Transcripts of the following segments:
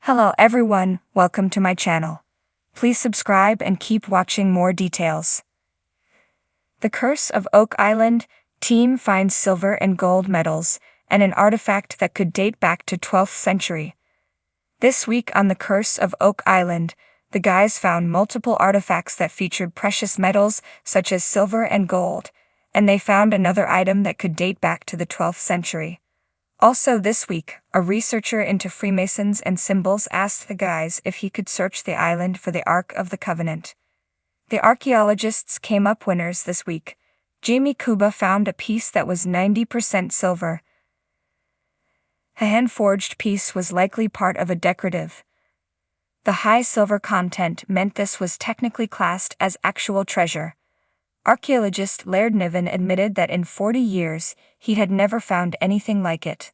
Hello everyone, welcome to my channel. Please subscribe and keep watching more details. The Curse of Oak Island team finds silver and gold medals and an artifact that could date back to 12th century. This week on The Curse of Oak Island, the guys found multiple artifacts that featured precious metals such as silver and gold, and they found another item that could date back to the 12th century. Also this week, a researcher into Freemasons and symbols asked the guys if he could search the island for the Ark of the Covenant. The archaeologists came up winners this week. Jamie Kuba found a piece that was 90% silver. A hand-forged piece was likely part of a decorative. The high silver content meant this was technically classed as actual treasure. Archaeologist Laird Niven admitted that in 40 years, he had never found anything like it.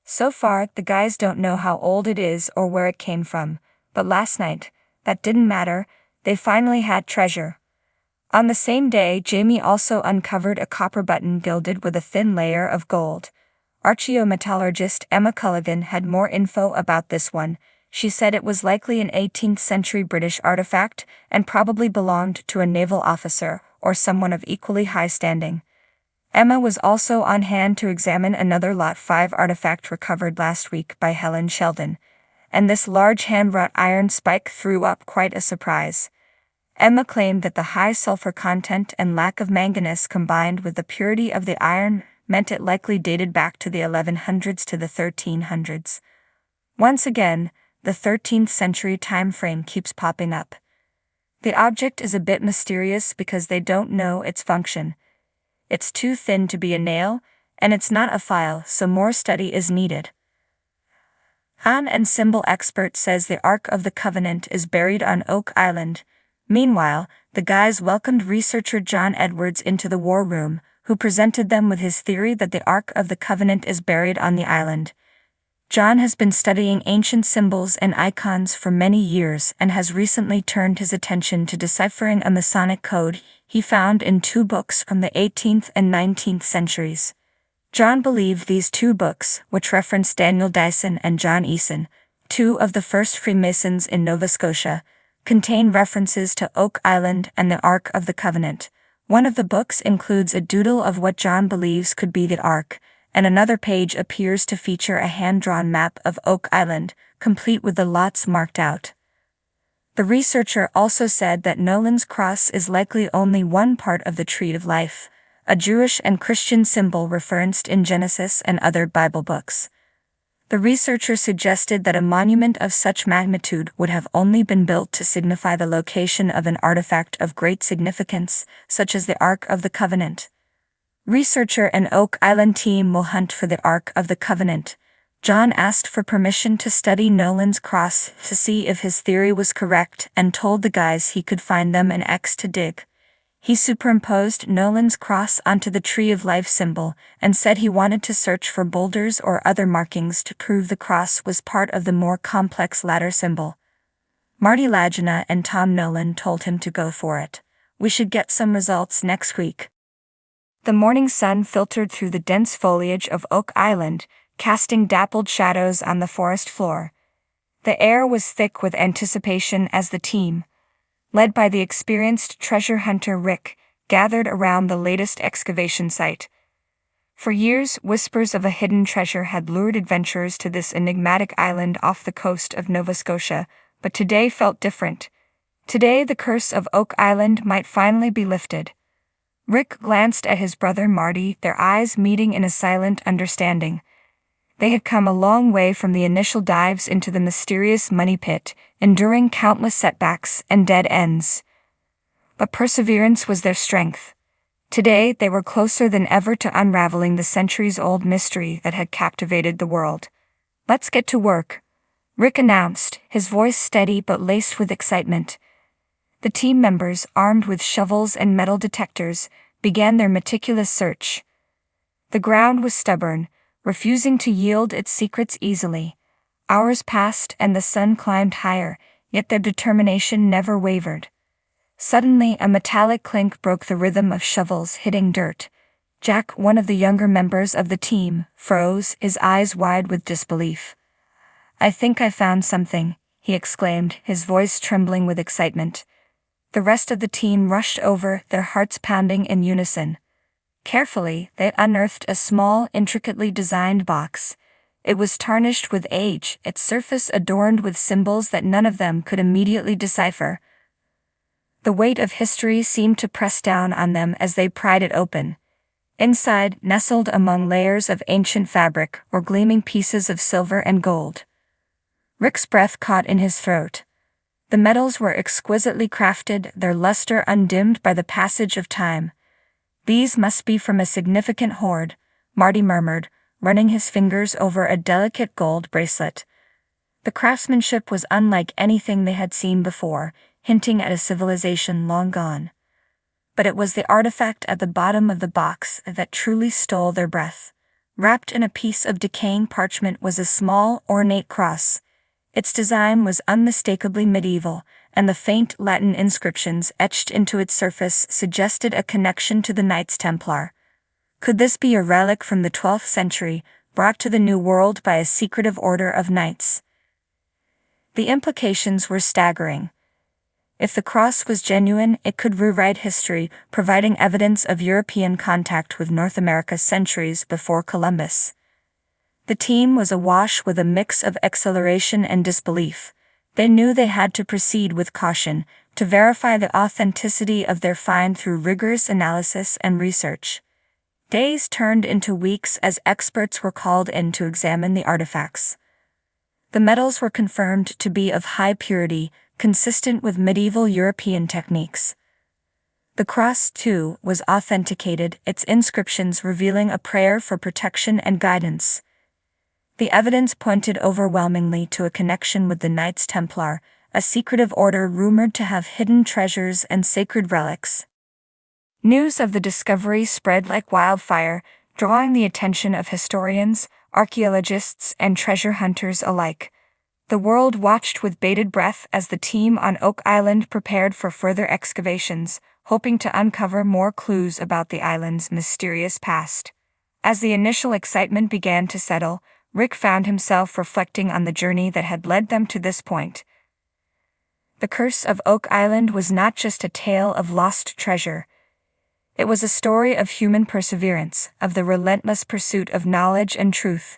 So far, the guys don't know how old it is or where it came from, but last night, that didn't matter, they finally had treasure. On the same day, Jamie also uncovered a copper button gilded with a thin layer of gold. Archaeometallurgist Emma Culligan had more info about this one. She said it was likely an 18th century British artifact and probably belonged to a naval officer or someone of equally high standing. Emma was also on hand to examine another Lot 5 artifact recovered last week by Helen Sheldon, and this large hand-wrought iron spike threw up quite a surprise. Emma claimed that the high sulfur content and lack of manganese combined with the purity of the iron meant it likely dated back to the 1100s to the 1300s. Once again, the 13th century time frame keeps popping up. The object is a bit mysterious because they don't know its function. It's too thin to be a nail, and it's not a file, so more study is needed. Han and symbol expert says the Ark of the Covenant is buried on Oak Island. Meanwhile, the guys welcomed researcher John Edwards into the war room, who presented them with his theory that the Ark of the Covenant is buried on the island. John has been studying ancient symbols and icons for many years and has recently turned his attention to deciphering a Masonic code he found in two books from the 18th and 19th centuries. John believed these two books, which reference Daniel Dyson and John Eason, two of the first Freemasons in Nova Scotia, contain references to Oak Island and the Ark of the Covenant. One of the books includes a doodle of what John believes could be the Ark, and another page appears to feature a hand-drawn map of Oak Island, complete with the lots marked out. The researcher also said that Nolan's cross is likely only one part of the Tree of Life, a Jewish and Christian symbol referenced in Genesis and other Bible books. The researcher suggested that a monument of such magnitude would have only been built to signify the location of an artifact of great significance, such as the Ark of the Covenant. Researcher and Oak Island team will hunt for the Ark of the Covenant. John asked for permission to study Nolan's cross to see if his theory was correct and told the guys he could find them an X to dig. He superimposed Nolan's cross onto the Tree of Life symbol and said he wanted to search for boulders or other markings to prove the cross was part of the more complex ladder symbol. Marty Lagina and Tom Nolan told him to go for it. We should get some results next week. The morning sun filtered through the dense foliage of Oak Island, casting dappled shadows on the forest floor. The air was thick with anticipation as the team, led by the experienced treasure hunter Rick, gathered around the latest excavation site. For years, whispers of a hidden treasure had lured adventurers to this enigmatic island off the coast of Nova Scotia, but today felt different. Today, the curse of Oak Island might finally be lifted. Rick glanced at his brother Marty, their eyes meeting in a silent understanding. They had come a long way from the initial dives into the mysterious money pit, enduring countless setbacks and dead ends. But perseverance was their strength. Today, they were closer than ever to unraveling the centuries-old mystery that had captivated the world. "Let's get to work," Rick announced, his voice steady but laced with excitement. The team members, armed with shovels and metal detectors, began their meticulous search. The ground was stubborn, refusing to yield its secrets easily. Hours passed and the sun climbed higher, yet their determination never wavered. Suddenly, a metallic clink broke the rhythm of shovels hitting dirt. Jack, one of the younger members of the team, froze, his eyes wide with disbelief. "I think I found something," he exclaimed, his voice trembling with excitement. The rest of the team rushed over, their hearts pounding in unison. Carefully, they unearthed a small, intricately designed box. It was tarnished with age, its surface adorned with symbols that none of them could immediately decipher. The weight of history seemed to press down on them as they pried it open. Inside, nestled among layers of ancient fabric, were gleaming pieces of silver and gold. Rick's breath caught in his throat. The metals were exquisitely crafted, their luster undimmed by the passage of time. "These must be from a significant hoard," Marty murmured, running his fingers over a delicate gold bracelet. The craftsmanship was unlike anything they had seen before, hinting at a civilization long gone. But it was the artifact at the bottom of the box that truly stole their breath. Wrapped in a piece of decaying parchment was a small, ornate cross. Its design was unmistakably medieval, and the faint Latin inscriptions etched into its surface suggested a connection to the Knights Templar. Could this be a relic from the 12th century, brought to the New World by a secretive order of knights? The implications were staggering. If the cross was genuine, it could rewrite history, providing evidence of European contact with North America centuries before Columbus. The team was awash with a mix of exhilaration and disbelief. They knew they had to proceed with caution, to verify the authenticity of their find through rigorous analysis and research. Days turned into weeks as experts were called in to examine the artifacts. The metals were confirmed to be of high purity, consistent with medieval European techniques. The cross, too, was authenticated, its inscriptions revealing a prayer for protection and guidance. The evidence pointed overwhelmingly to a connection with the Knights Templar, a secretive order rumored to have hidden treasures and sacred relics. News of the discovery spread like wildfire, drawing the attention of historians, archaeologists, and treasure hunters alike. The world watched with bated breath as the team on Oak Island prepared for further excavations, hoping to uncover more clues about the island's mysterious past. As the initial excitement began to settle, Rick found himself reflecting on the journey that had led them to this point. The Curse of Oak Island was not just a tale of lost treasure. It was a story of human perseverance, of the relentless pursuit of knowledge and truth.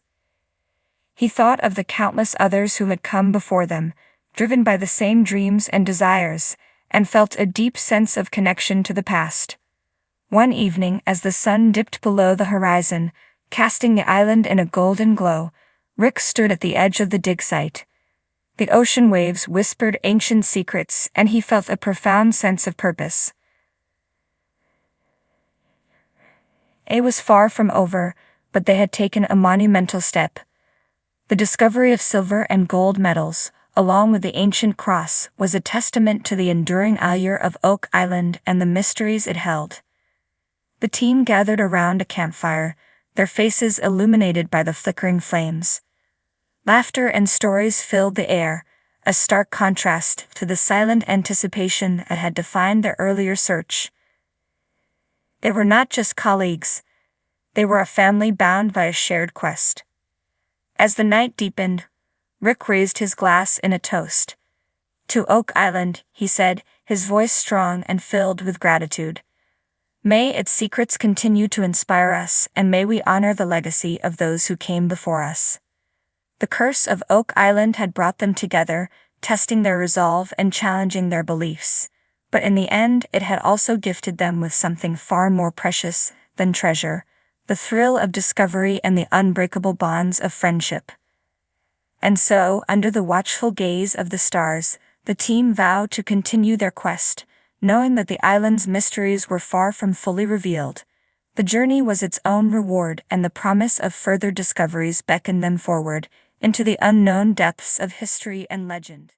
He thought of the countless others who had come before them, driven by the same dreams and desires, and felt a deep sense of connection to the past. One evening, as the sun dipped below the horizon, casting the island in a golden glow, Rick stood at the edge of the dig site. The ocean waves whispered ancient secrets, and he felt a profound sense of purpose. It was far from over, but they had taken a monumental step. The discovery of silver and gold medals, along with the ancient cross, was a testament to the enduring allure of Oak Island and the mysteries it held. The team gathered around a campfire, their faces illuminated by the flickering flames. Laughter and stories filled the air, a stark contrast to the silent anticipation that had defined their earlier search. They were not just colleagues. They were a family bound by a shared quest. As the night deepened, Rick raised his glass in a toast. "To Oak Island," he said, his voice strong and filled with gratitude. "May its secrets continue to inspire us, and may we honor the legacy of those who came before us." The Curse of Oak Island had brought them together, testing their resolve and challenging their beliefs. But in the end, it had also gifted them with something far more precious than treasure: the thrill of discovery and the unbreakable bonds of friendship. And so, under the watchful gaze of the stars, the team vowed to continue their quest, knowing that the island's mysteries were far from fully revealed. The journey was its own reward, and the promise of further discoveries beckoned them forward, into the unknown depths of history and legend.